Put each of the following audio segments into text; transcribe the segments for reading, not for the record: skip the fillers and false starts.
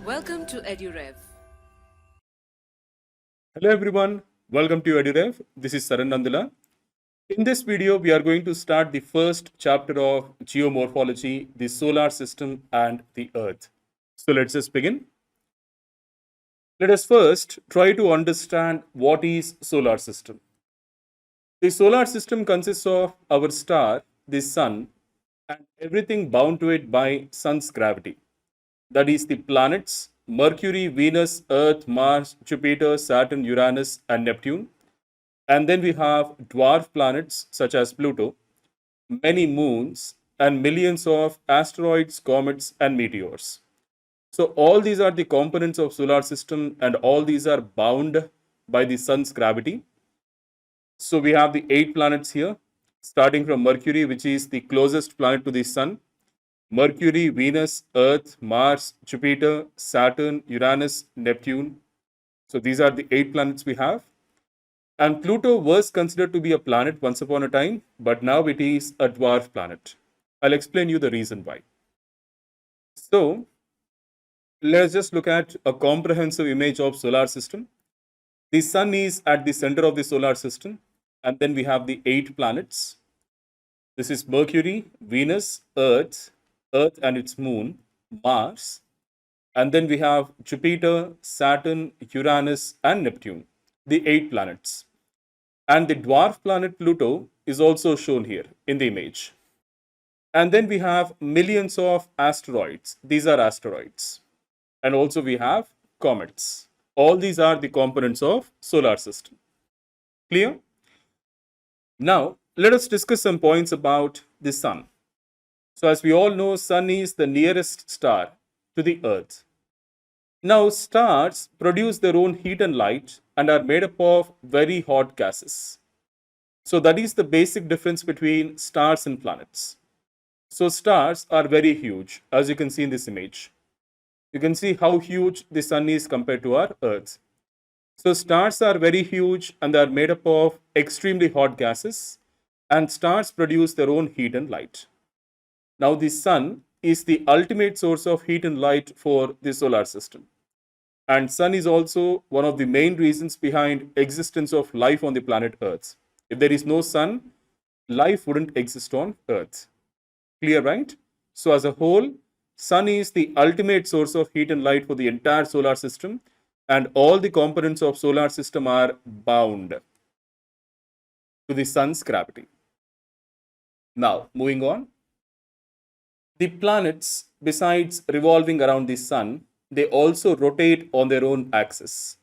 Welcome to EduRev. Hello everyone, welcome to EduRev. This is Saran Nandula. In this video, we are going to start the first chapter of geomorphology, the solar system and the earth. So let's just begin. Let us first try to understand what is solar system. The solar system consists of our star, the sun, and everything bound to it by sun's gravity. That is the planets, Mercury, Venus, Earth, Mars, Jupiter, Saturn, Uranus, and Neptune. And then we have dwarf planets such as Pluto, many moons, and millions of asteroids, comets, and meteors. So all these are the components of solar system, and all these are bound by the sun's gravity. So we have the 8 planets here, starting from Mercury, which is the closest planet to the sun. Mercury, Venus, Earth, Mars, Jupiter, Saturn, Uranus, Neptune. So these are the 8 planets we have. And Pluto was considered to be a planet once upon a time, but now it is a dwarf planet. I'll explain you the reason why. So let's just look at a comprehensive image of solar system. The sun is at the center of the solar system, and then we have the 8 planets. This is Mercury, Venus, Earth and its moon, Mars, and then we have Jupiter, Saturn, Uranus, and Neptune, the 8 planets. And the dwarf planet Pluto is also shown here in the image. And then we have millions of asteroids. These are asteroids. And also we have comets. All these are the components of solar system. Clear? Now, let us discuss some points about the sun. So as we all know, sun is the nearest star to the earth. Now, stars produce their own heat and light and are made up of very hot gases. So that is the basic difference between stars and planets. So stars are very huge, as you can see in this image. You can see how huge the sun is compared to our earth. So stars are very huge and they are made up of extremely hot gases, and stars produce their own heat and light. Now the sun is the ultimate source of heat and light for the solar system. And sun is also one of the main reasons behind existence of life on the planet Earth. If there is no sun, life wouldn't exist on Earth. Clear, right? So as a whole, sun is the ultimate source of heat and light for the entire solar system, and all the components of solar system are bound to the sun's gravity. Now, moving on. The planets, besides revolving around the sun, they also rotate on their own axis.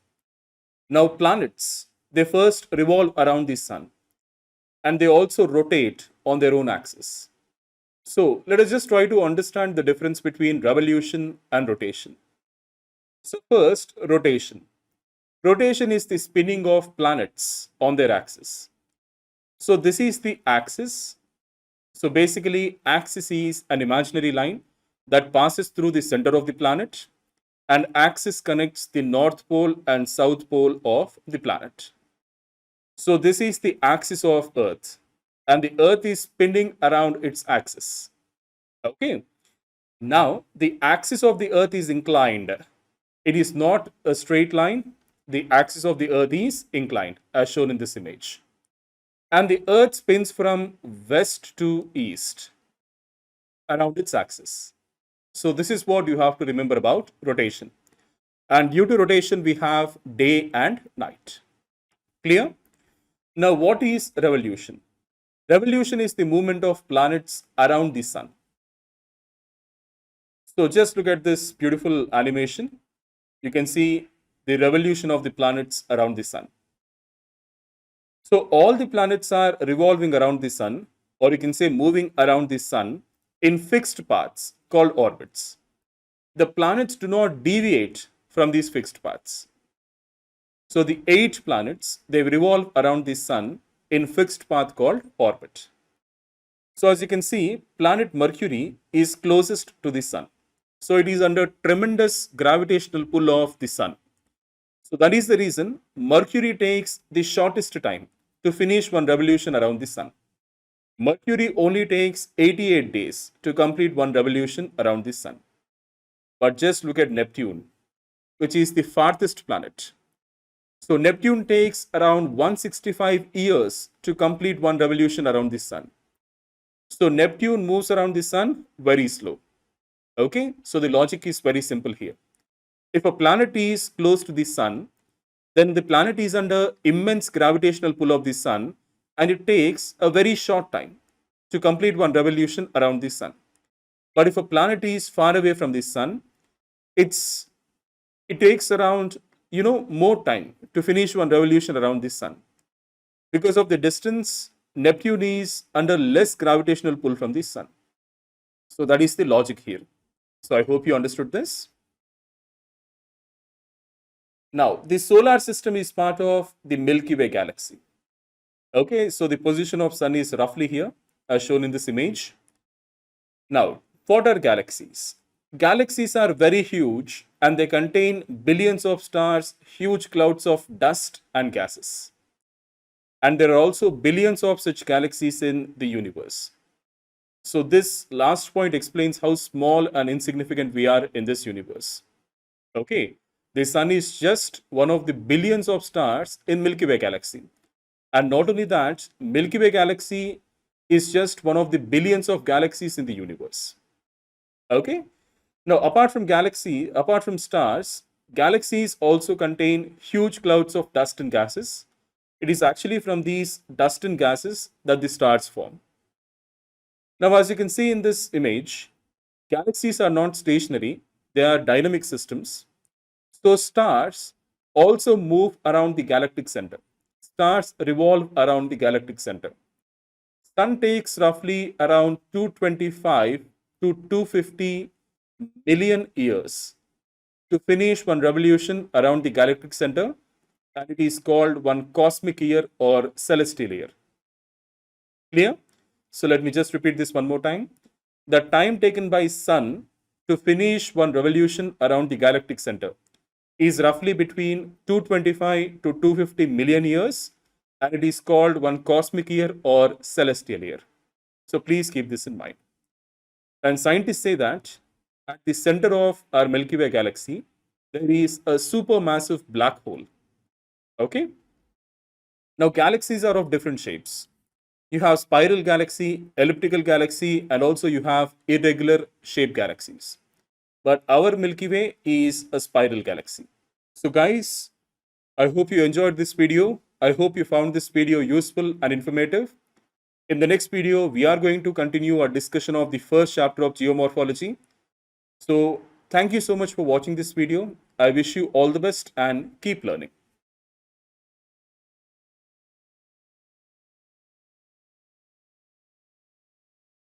Now, planets, they first revolve around the sun and they also rotate on their own axis. So, let us just try to understand the difference between revolution and rotation. So, first, rotation. Rotation is the spinning of planets on their axis. So, this is the axis. So basically, axis is an imaginary line that passes through the center of the planet, and axis connects the north pole and south pole of the planet. So this is the axis of Earth, and the Earth is spinning around its axis. Okay. Now, the axis of the Earth is inclined. It is not a straight line. The axis of the Earth is inclined, as shown in this image. And the Earth spins from west to east around its axis. So this is what you have to remember about rotation. And due to rotation, we have day and night. Clear? Now, what is revolution? Revolution is the movement of planets around the sun. So just look at this beautiful animation. You can see the revolution of the planets around the sun. So all the planets are revolving around the sun, or you can say moving around the sun in fixed paths called orbits. The planets do not deviate from these fixed paths. So the 8 planets, they revolve around the sun in fixed path called orbit. So as you can see, planet Mercury is closest to the sun. So it is under tremendous gravitational pull of the sun. So that is the reason Mercury takes the shortest time to finish one revolution around the sun. Mercury only takes 88 days to complete one revolution around the sun. But just look at Neptune. which is the farthest planet. So Neptune takes around 165 years to complete one revolution around the sun. So Neptune moves around the sun very slow. Okay, so the logic is very simple here. If a planet is close to the sun, then the planet is under immense gravitational pull of the sun, and it takes a very short time to complete one revolution around the sun. But if a planet is far away from the sun, it's it takes around more time to finish one revolution around the sun. Because of the distance, Neptune is under less gravitational pull from the sun. So that is the logic here. So I hope you understood this. Now, the solar system is part of the Milky Way galaxy. Okay, so the position of sun is roughly here, as shown in this image. Now, what are galaxies? Galaxies are very huge and they contain billions of stars, huge clouds of dust and gases. And there are also billions of such galaxies in the universe. So, this last point explains how small and insignificant we are in this universe. Okay, the sun is just one of the billions of stars in Milky Way galaxy. And not only that, Milky Way galaxy is just one of the billions of galaxies in the universe. Okay, now apart from stars, galaxies also contain huge clouds of dust and gases. It is actually from these dust and gases that the stars form. Now, as you can see in this image, galaxies are not stationary, they are dynamic systems. So, stars also move around the galactic center. Stars revolve around the galactic center. Sun takes roughly around 225 to 250 million years to finish one revolution around the galactic center, and it is called one cosmic year or celestial year. Clear? So let me just repeat this one more time. The time taken by sun to finish one revolution around the galactic center is roughly between 225 to 250 million years, and it is called one cosmic year or celestial year. So please keep this in mind. And scientists say that at the center of our Milky Way galaxy, there is a supermassive black hole. Okay? Now, galaxies are of different shapes. You have spiral galaxy, elliptical galaxy, and also you have irregular shaped galaxies. But our Milky Way is a spiral galaxy. So guys, I hope you enjoyed this video. I hope you found this video useful and informative. In the next video, we are going to continue our discussion of the first chapter of geomorphology. So thank you so much for watching this video. I wish you all the best and keep learning.